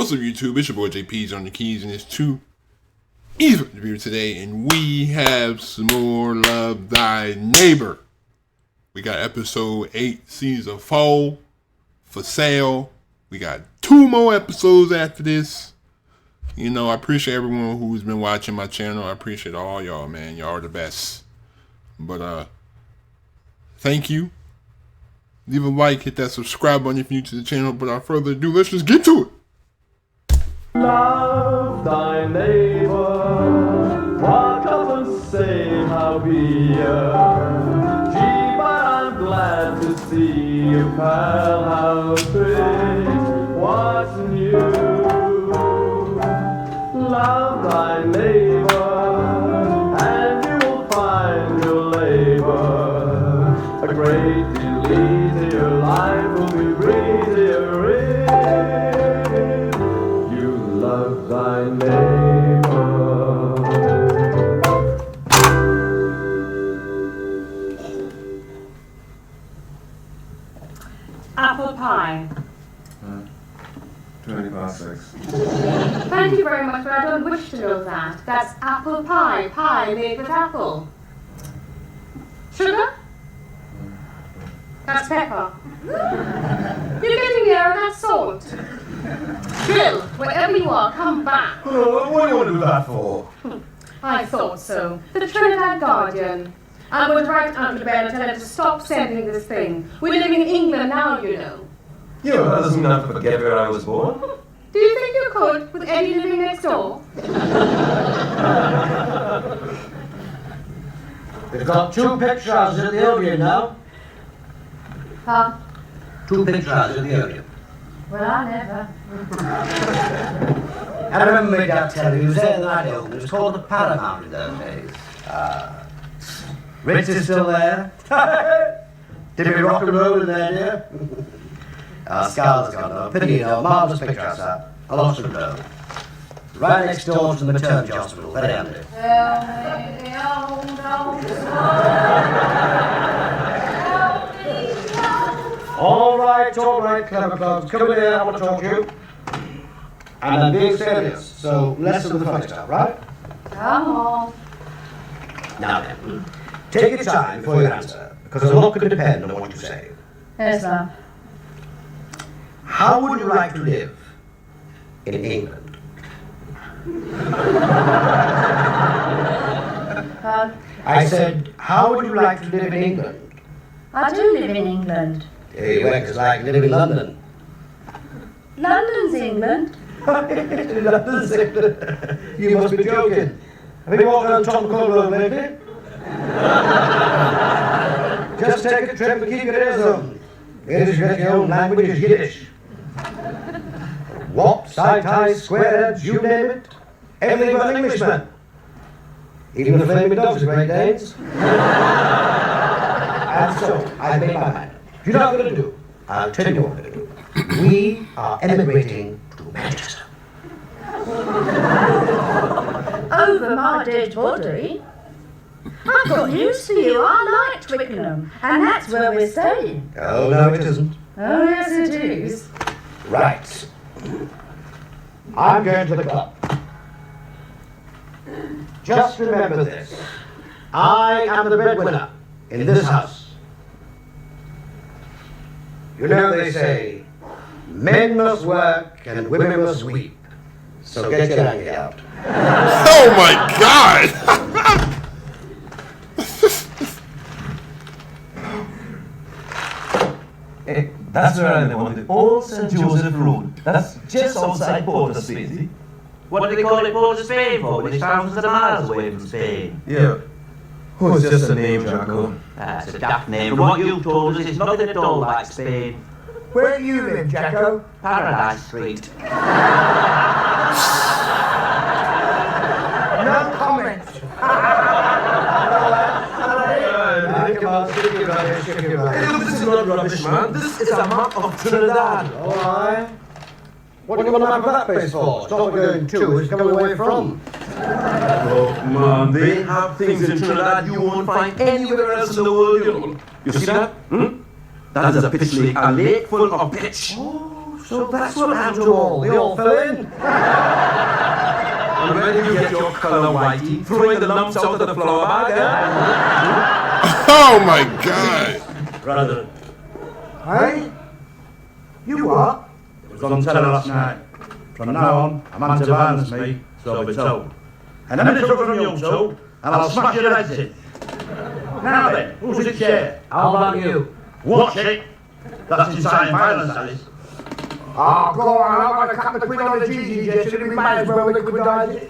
What's up, YouTube? It's your boy JP's on the keys, and it's too easy to be here today, and we have some more Love Thy Neighbor. We got episode 8, season 4 for sale. We got 2 more episodes after this. You know, I appreciate everyone who's been watching my channel. I appreciate all y'all, man. Y'all are the best. But, thank you. Leave a like, hit that subscribe button if you're new to the channel. But without further ado, let's just get to it. Love thy neighbor, walk up and say how be ya. Gee, but I'm glad to see you, pal, how pretty, what's new? Love thy neighbor, and you will find your labor a great deal easier, life will be breezier if love thy neighbor. Apple pie. 20 past 6. Thank you very much, but I don't wish to know that. That's apple pie. Pie made with apple. Sugar? That's pepper. You're getting there, that's salt. Bill, wherever you are, come back. Oh, what do you want to do that for? I thought so. The Trinidad Guardian. I'm going to write Uncle Ben and tell him to stop sending this thing. We're living in England now, you know. Yeah, well, that doesn't mean I have to forget where I was born. Do you think you could, with Eddie living next door? We've got 2 pictures at the Odeon now. Huh? 2 pictures at the Odeon. Well, I never. I remember my dad telling me, he was there the night it opened. It was called the Paramount in those days. Ritz is still there. Did we rock and roll in there, dear? Scarlett's gone though. Pity, you know, marvellous picture house that. A lot of road. Right next door to the maternity hospital. Very handy. All right, clever clubs. Come in here, I want to talk to you. And I'm being serious, so less of the funny stuff, right? Come on. Now then, take your time before you answer, because a lot could depend on what you say. Yes, ma'am. How would you like to live in England? I said, how would you like to live in England? I do live in England. You act as like living in London. London's England. London's England. You must be joking. Have you walked on Tom Cole Road lately? Just take a trip and keep your ears on. Yiddish, your own language is Yiddish. What, side-ties, squareheads, you name it. Everything but an Englishman. Even the flaming dogs are Great Danes. And so, I've made my mind. You know what I'm going to do? I'll tell you what I'm going to do. We are emigrating to Manchester. Over my dead body. I've got news for you. I like Twickenham, and that's where we're staying. Oh, no, it isn't. Oh, yes, it is. Right. I'm going to the club. Just remember this. I am the breadwinner in this house. You know they say, men must work and women must weep. So get your anger out. Oh my God! That's where I live on the old St. Joseph Road. That's just outside Port of Spain. What do they call it Port of Spain for when it's thousands of miles away from Spain? Yeah. Oh, it's just a name, Jacko. That's a daft name. From what you've told us, it's nothing at all like Spain. Where do you live, Jacko? Paradise Street. No comment. This is not rubbish, man. This is a map of Trinidad. All right. What do you want to map that place for? It's not going to, it's coming away from. Oh, man, they have things in Trinidad you won't find anywhere else in the world, you know. You see that? That is a pitch lake, a lake full of pitch. Oh, So that's what happened to them all. They all fell in. And when you get your colour whitey, throwing the lumps out of the flour bag, eh? Oh my God! Brother, Hey? You what? It was on telly last night. From now on, I'm anti-violence, me, so I've been told. And any trouble from you two, and I'll smash your heads in. Now then, who's in chair? How about you? Watch it. That's inciting violence, that is. Ah, go on, I've got a couple of quid on the GG jet, so we might as well liquidise it.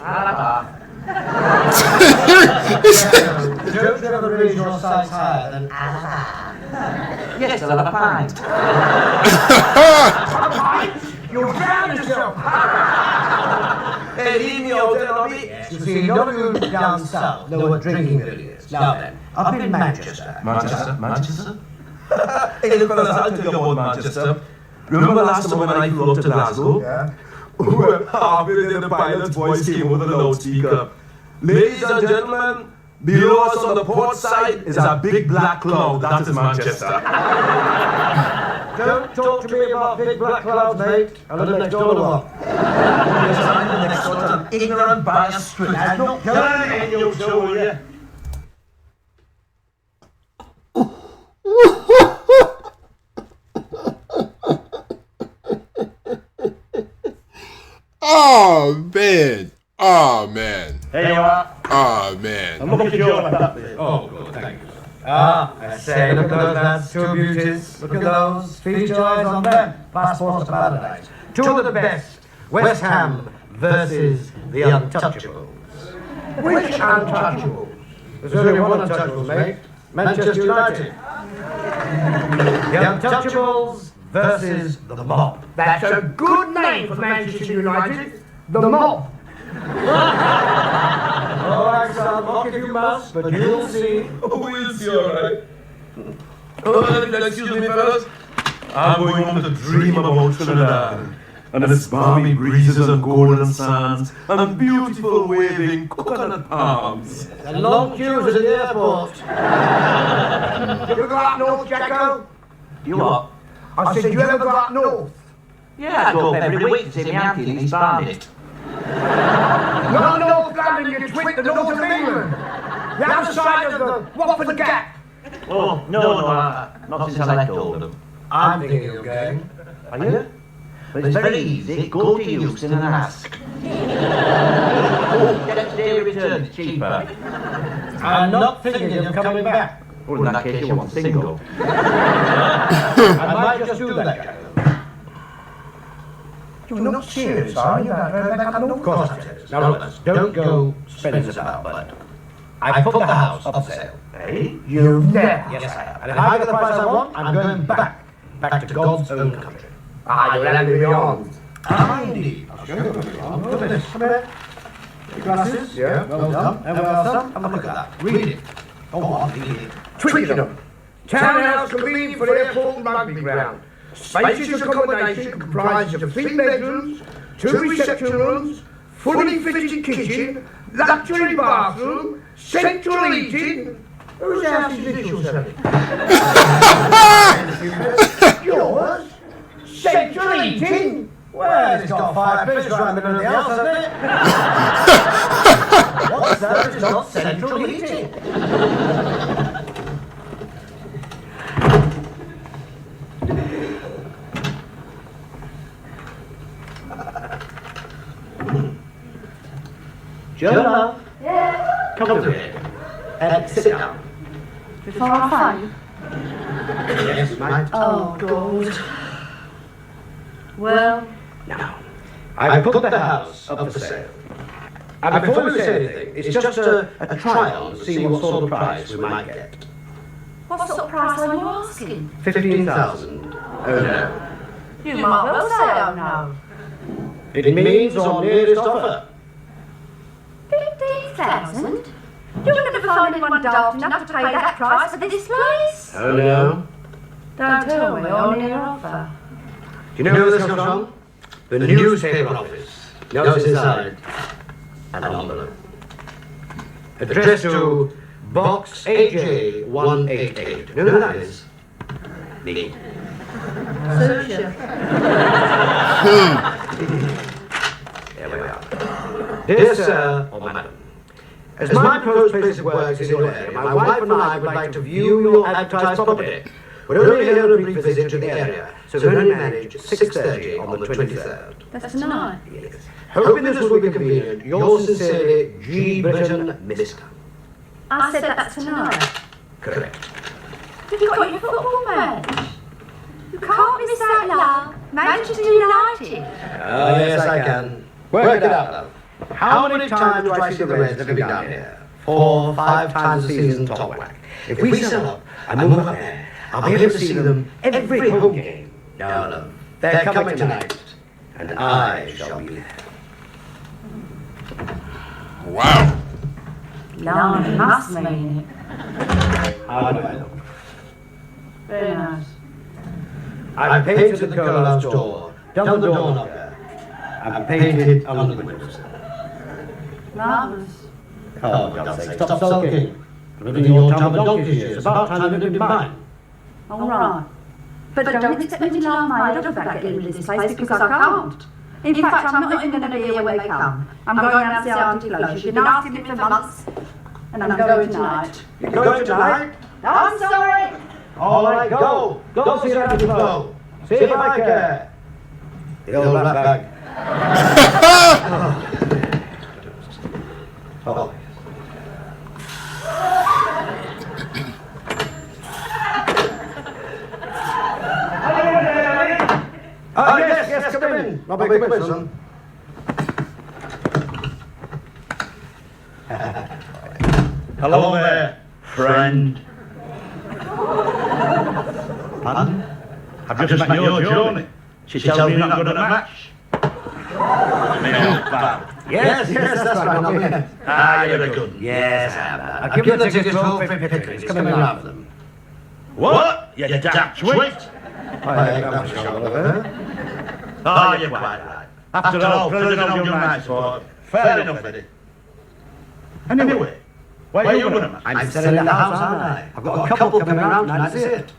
Don't you ever raise your sights higher than yes, I'll have a pint. You'll drown yourself. Hey, leave me out there, Nobby. You see, none of you down south know what drinking really is. Now then, up in Manchester. Manchester? Hey, look, fellas, I'll tell you about Manchester. Remember last summer when I flew up to Glasgow? Yeah. Well, halfway there, the pilot's voice came over the loudspeaker. Ladies and gentlemen, below us on the port side is a big black cloud. That is Manchester. Don't talk to me about big black clouds, mate. I live next door to one. Next door to an ignorant biased street. I'm not killing it, you two, will you? Oh man! Oh man! There you are. Oh man! And look at your left up there. Oh, good, thank you. Ah, I say, look at those lads, two beauties. Look at those. Feed your eyes on them. Passports to paradise. Two of the best. West Ham versus the Untouchables. Which untouchables? There's only one Untouchables, mate. Manchester United. The Untouchables versus the Mob. That's a good name for Manchester United. The Mob. All right, son, mock if you must, but you'll see. Oh, we'll see, all right. Oh, excuse me, fellas. I'm going home to dream about Trinidad. And its balmy breezes and golden sands and beautiful waving coconut palms. And long queues at the airport. You ever go up north, Jacko? You what? I said, you ever go up north? Yeah, I go up every week to see my auntie in East Barnet. Not North London, you twit, the north of England. The other side of the Watford Gap. Oh, no, not since I left Oldham. I'm thinking of going. Are you? But it's very easy. Go to Euston and ask. Oh, get a day return, it's cheaper. I'm not thinking of coming back. Well, in that case, you want single. I might just do that, Jacko. You're not serious, are you? Of course I'm serious. Now look, don't go spending about, bud. I put the house up for sale. Eh? You've never. Yes, I have. And if I get the price I want, I'm going back to God's own country. Ah, you'll have me beyond. Ah, indeed. I'll show you what I'm on. Look at this. Come here. Your glasses? Yeah. Well done. Everyone else done? Have a look at that. Read it. Go on, read it. Twickenham. Townhouse convenient for airport and rugby ground. Spacious accommodation comprises of 3 bedrooms, 2 reception rooms, fully fitted kitchen, luxury bathroom, central heating. Whose house is this you're selling? Yours? Central heating? Well, it's got 5 beds right in the middle of the house, hasn't it? What's that? It's not central heating. Jonah, Come over here. And sit down. before I find. Yes, mate. Oh, God. Well, Now, I put the house up for sale. And before we say anything, it's just a trial to see what sort of price we might get. what sort of price are you asking? 15,000. Oh no. You might well say oh no. It means our nearest offer. 15,000? You'll never find anyone daft enough to pay that price for this place. Oh no. Don't tell me on your offer. Do you know where this comes from? The newspaper office. Notice inside. An envelope. Addressed to Box AJ 188. You know who that is? Me. Sushi. Here we are. Dear Sir or Madam, as my proposed place of work is in your area, my wife and I would like to view your advertised property. We're only here on a brief visit to the area, so we'll only manage 6:30 on the 23rd. That's tonight. Yes. Hoping this will be convenient, yours sincerely, G. Britton, Mister. I said that's tonight. Correct. You've got your football match. You can't miss that, love. Manchester United. Oh, yes, I can. Work it out, love. How many times do I see the Reds living down here? 4 or 5 times a season, top whack. If we sell up and move up there, I'll be able to see them every home game. No, love. They're coming tonight, and I shall be there. Wow. Lord, it must mean it. How do I look? Very nice. I've painted the girl's door, done the doorknocker, and painted on the windows. Marvellous. Oh, for God's sake, stop sulking. Living in your town for donkey's years. It's about time you lived in mine. All right. But don't expect me to laugh my head off about getting rid of this place because I can't. In fact, I'm not even going to be here when they come. I'm going down to see Auntie Flo. She's been asking me for months, and I'm going tonight. You're going tonight? I'm sorry. All right, go. Go see Auntie Flo. See if I care. The old rat bag. Oh. Yes, come in. Robbie, come in, son. Hello there, friend. Pardon? I've just met your Johnny. She tells me you're not good at a match. Yes, that's right, I'm here. You're a good. Yes, I am. I've given the tickets to all 50 pickings. Come in and have them. What? You daft twit. Oh, you're quite right. After all, President of your night sport. Fair enough, Eddie. Anyway, where are you going to match? I'm selling the house, aren't I? I've got a couple coming around tonight to see it.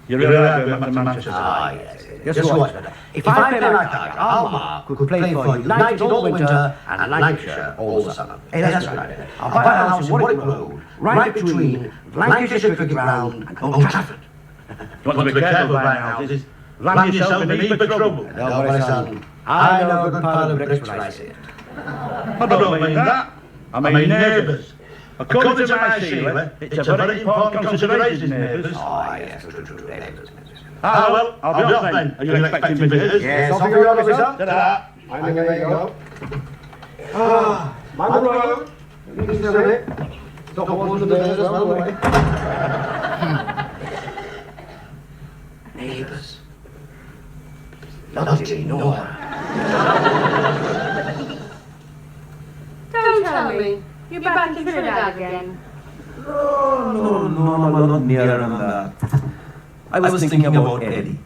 You really are going to Manchester? Ah, yes. Guess what? If I pay my tag, I'll could play for United all winter and Lancashire all the summer. Hey, that's right. I'll buy a house in Warwick Road, right between Lancashire Cricket Ground and Old Trafford. You want to be careful buying houses. Land yourself in deep trouble. Don't worry, son. I know a good pile of bricks when I see it. I don't mean that. I mean neighbours. According to my Sheila, it's a very important consideration, neighbours. Oh, yes, true, neighbours. Ah, well, I'll be off then. Are you expecting visitors? Yes, off you go, son. Ta-da. I there you go. Ah, my road. You can still it. Stop watching the birds as well, away. Neighbours. Naughty Nora. Don't tell me. You're back in Trinidad again. No, not nearer than that. I was thinking about Eddie.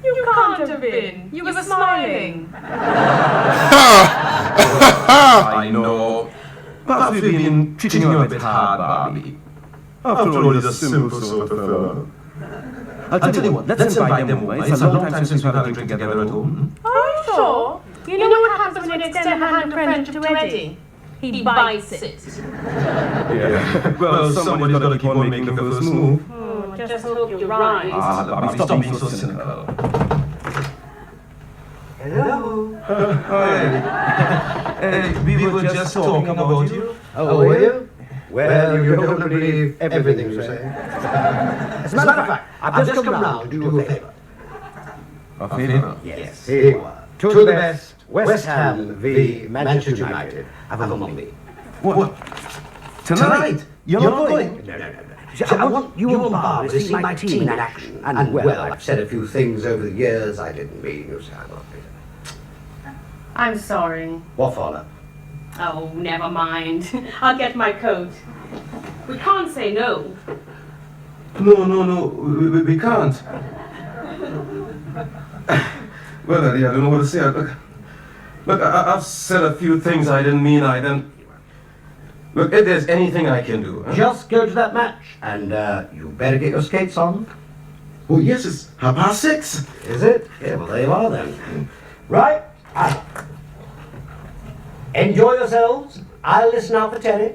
You can't have been. You were smiling. I know. Perhaps we've been treating you a bit hard, Barbie. After all, he's a simple sort of fellow. I'll tell you what, let's invite them over. It's a long time since we've had a drink together at home. Are you sure? You know what happens when you extend a hand of friendship to Eddie? He bites it. Yeah. Well, somebody's got to keep on making the first move. Just hope you're right. Barbie, stop being so cynical. Hello. Hey, we were just talking about you. Oh, were you? Well, you don't believe everything you say. As a matter of fact, I've just come round to do you a favour. A favour? Yes, here you are. To the best, West Ham v Manchester United. Have a moment. What? Tonight? You're not going? No. I want you and Barbara to see my team in action. And, well, I've said a few things over the years I didn't mean to say. I'm sorry. What for? Oh, never mind. I'll get my coat. We can't say no. No, we can't. Well, Eddie, I don't know what to say. Look, I've said a few things I didn't mean. Look, if there's anything I can do... Just go to that match, and you better get your skates on. Oh, yes, it's 6:30. Is it? Yeah, well, there you are then. Right. Enjoy yourselves. I'll listen out for Terry.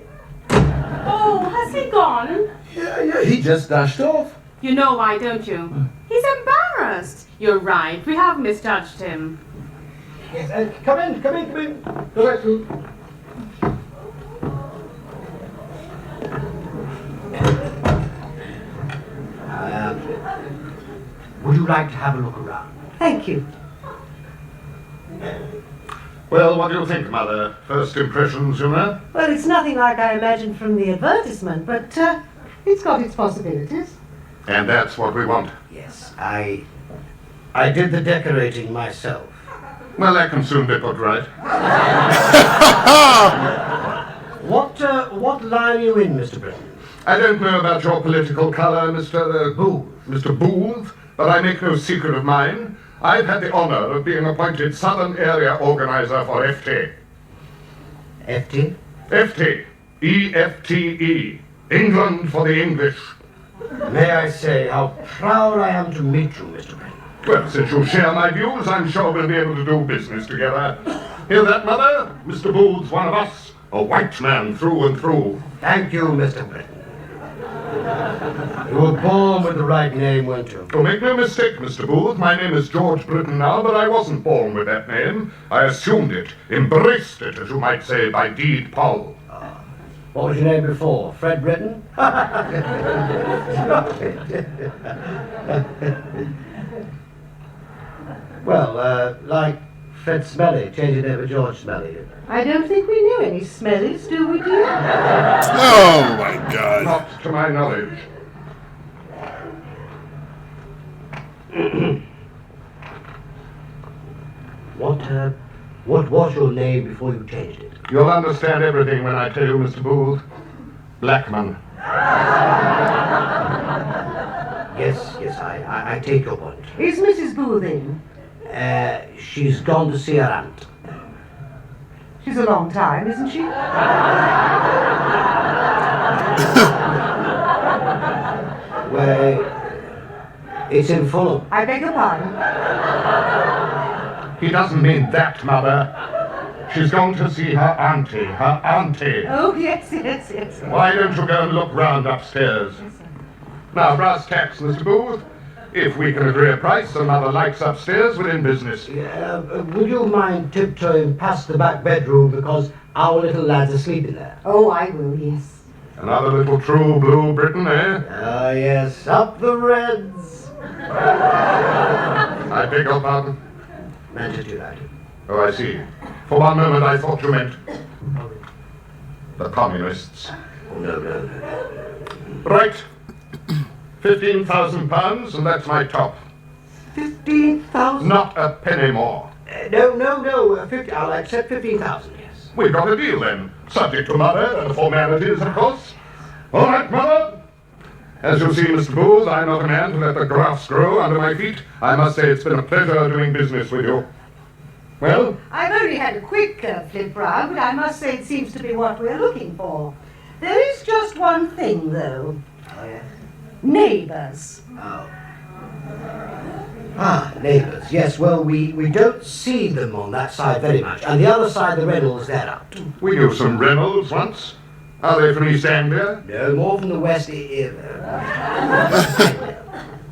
Oh, has he gone? Yeah, he just dashed off. You know why, don't you? He's embarrassed. You're right, we have misjudged him. Yes, come in. Go back to. Would you like to have a look around? Thank you. Well, what do you think, Mother? First impressions, you know? Well, it's nothing like I imagined from the advertisement, but it's got its possibilities. And that's what we want. Yes, I did the decorating myself. Well, that can soon be put right. What line are you in, Mr. Britton? I don't know about your political colour, Mr. Booth. Mr. Booth, but I make no secret of mine. I've had the honour of being appointed Southern Area Organiser for FT. FT? FT. EFTE. England for the English. May I say how proud I am to meet you, Mr. Britton. Well, since you share my views, I'm sure we'll be able to do business together. Hear that, Mother? Mr. Booth's one of us. A white man through and through. Thank you, Mr. Britton. You were born with the right name, weren't you? Oh, make no mistake, Mr. Booth. My name is George Britton now, but I wasn't born with that name. I assumed it, embraced it, as you might say, by deed poll. What was your name before? Fred Britton? Well, like Fred Smelly, change your name to George Smelly. I don't think we knew any Smellies, do we, dear? Oh my God. Not to my knowledge. What was your name before you changed it? You'll understand everything when I tell you, Mr. Booth. Blackman. Yes, I take your point. Is Mrs. Booth in? She's gone to see her aunt. She's a long time, isn't she? Well, it's in Fulham. I beg your pardon? He doesn't mean that, Mother. She's gone to see her auntie. Oh, yes. Why don't you go and look round upstairs? Now, brass tacks, Mr. Booth. If we can agree a price and Mother likes upstairs, we're in business. Would you mind tiptoeing past the back bedroom because our little lad's asleep in there? Oh, I will, yes. Another little true blue Briton, eh? Ah, yes, up the Reds. I beg your pardon? Manchester United. Oh, I see. For one moment I thought you meant the communists. No. Right. £15,000, and that's my top. 15,000? Not a penny more. No. 50. I'll accept 15,000. Yes. We got a deal then, subject to Mother and the formalities, of course. All right, Mother. As you see, Mr. Booth, I'm not a man to let the grass grow under my feet. I must say it's been a pleasure doing business with you. Well? I've only had a quick flip round, but I must say it seems to be what we're looking for. There is just one thing, though. Oh, yes. Neighbours. Oh. Ah, neighbours. Yes, well, we don't see them on that side very much. And the other side, the Reynolds, they're out. We knew some Reynolds once. Are they from East Anglia? No, more from the West.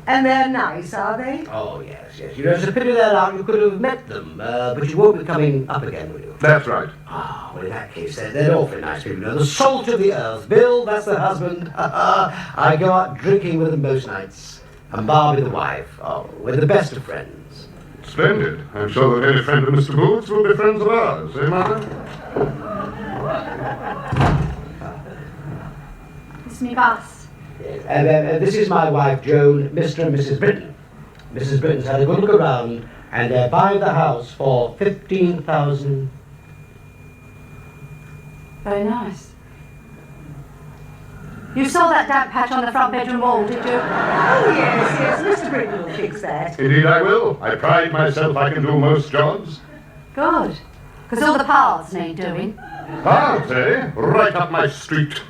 And they're nice, are they? Oh, yes. You know, it's a pity they're out. You could have met them, but you won't be coming up again, will you? That's right. Ah, well, in that case, they're awfully nice people. You know, the salt of the earth. Bill, that's the husband. I go out drinking with them most nights. And Barbie, the wife. Oh, we're the best of friends. Splendid. I'm sure that any friend of Mr. Booth's will be friends of ours, eh, Mother? It's me boss. This is my wife, Joan, Mr. and Mrs. Britton. Mrs. Britton's had a good look around, and they're buying the house for 15,000. Very nice. You saw that damp patch on the front bedroom wall, did you? Oh, yes. Mr. Britton will fix that. Indeed I will. I pride myself I can do most jobs. Good. Because all the paths need doing. Paths, eh? Right up my street.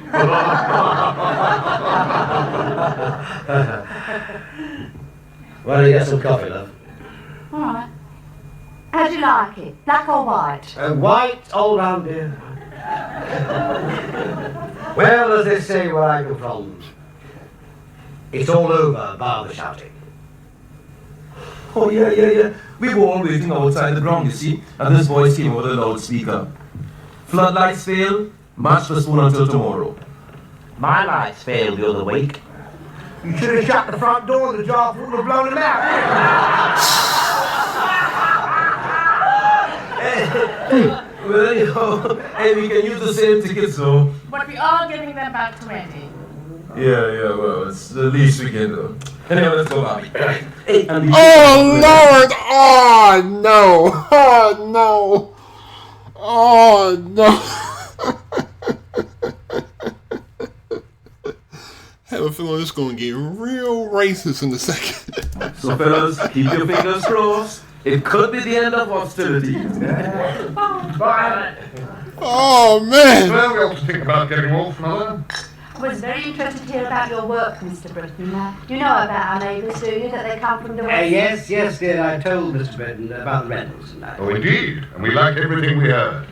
Why don't you get some coffee, love? All right. How do you like it? Black or white? White, all round here. Well, as they say where I come from, it's all over, bar the shouting. Oh, yeah. We were all waiting outside the ground, you see, and this voice came over the loudspeaker. Floodlights fail, match postponed until tomorrow. My lights failed the other week. You should have shut the front door and the jar would have blown him out. Well, you know, hey, we can use the same tickets, though. But we are giving them back to Randy. Yeah, well, it's the least we can do. Anyway, let's go, Bobby. Hey, and Oh, Lord! Oh, no! Oh, no! Oh, no! I have a feeling it's going to get real racist in a second. So, fellas, keep your fingers crossed. It could be the end of hostilities. Bye. Oh, man! Well, we ought to think about getting off, Mother. I was very interested to hear about your work, Mr. Britton. You know about our neighbours, do you? That they come from the west? Yes, dear, I told Mr. Britton about the rentals and that. Oh, indeed. And we liked everything we heard.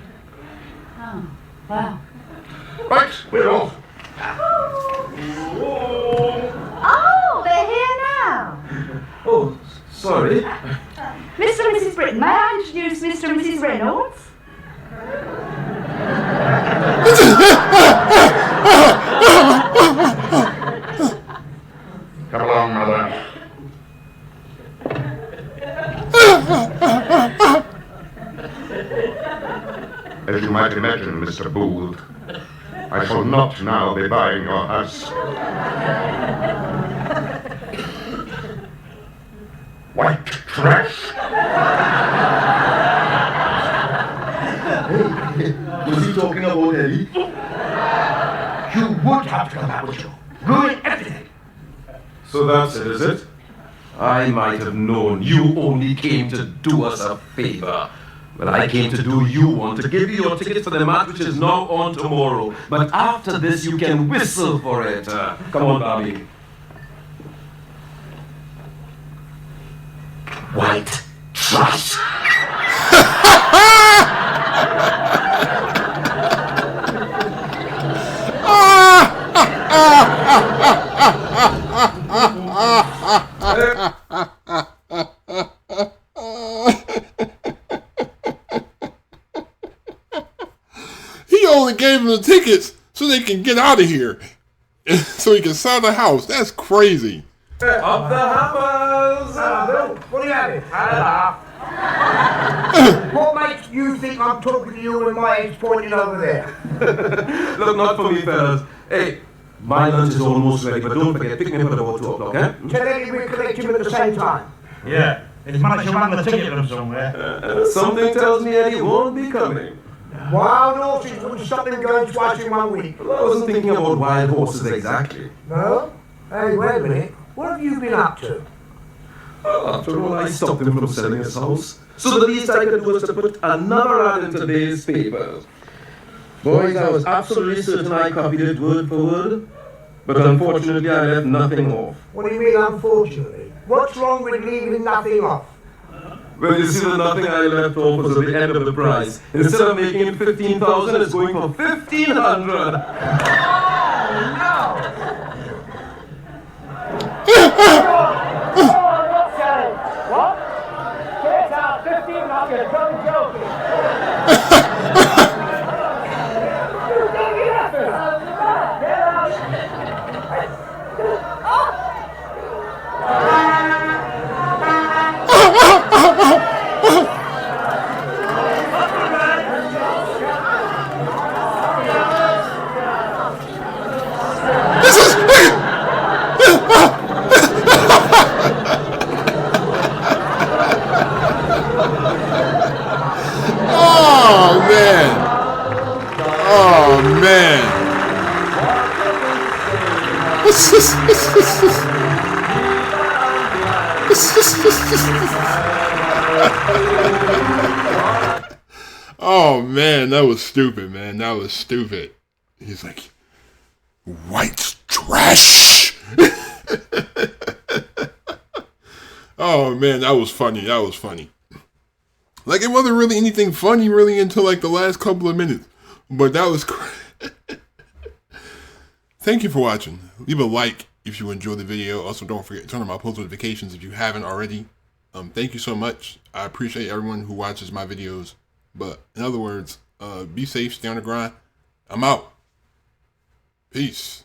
Oh, wow. Right, we're off. Oh, they're here now. Oh, sorry. Mr. and Mrs. Britton, may I introduce Mr. and Mrs. Reynolds? Come along, Mother. As you might imagine, Mr. Booth, I shall not now be buying your house. White trash! Was he talking about Ellie? You would have to come out, would you? Ruin everything. So that's it, is it? I might have known you only came to do us a favor. But I came to do you one, to give you your tickets for the match which is now on tomorrow. But after this, you can whistle for it. Come on, Bobby. White trash. He only gave them the tickets so they can get out of here. So he can sell the house. That's crazy. Up the hammers! Bill, what are you having? What makes you think I'm talking to you when my head's pointing over there? Look, not for me, fellas. Hey, my lunch is almost ready, but don't forget, pick me up at about 2 o'clock, eh? Tell Eddie we're collecting him at the same time. Yeah, it's managed to run the ticket room somewhere. Something tells me Eddie won't be coming. Wild horses wouldn't stop him going twice in 1 week. Well, I wasn't thinking about wild horses exactly. No? Hey, wait a minute. What have you been up to? Well, after all, I stopped him from selling his house. So the least I could do was to put another ad in today's papers. Boys, I was absolutely certain I copied it word for word, but unfortunately I left nothing off. What do you mean, unfortunately? What's wrong with leaving nothing off? Well, you see, the nothing I left off was at the end of the price. Instead of making it 15,000, it's going for 1,500. What? Get out 1,500, you're totally joking. Oh, man. Oh, man. Oh, man, that was stupid, man. That was stupid. He's like, white trash. Oh man, that was funny. That was funny. Like, it wasn't really anything funny really until like the last couple of minutes. But that was Thank you for watching. Leave a like if you enjoyed the video. Also, don't forget to turn on my post notifications if you haven't already. Thank you so much. I appreciate everyone who watches my videos. But in other words, be safe, stay on the grind. I'm out. Peace.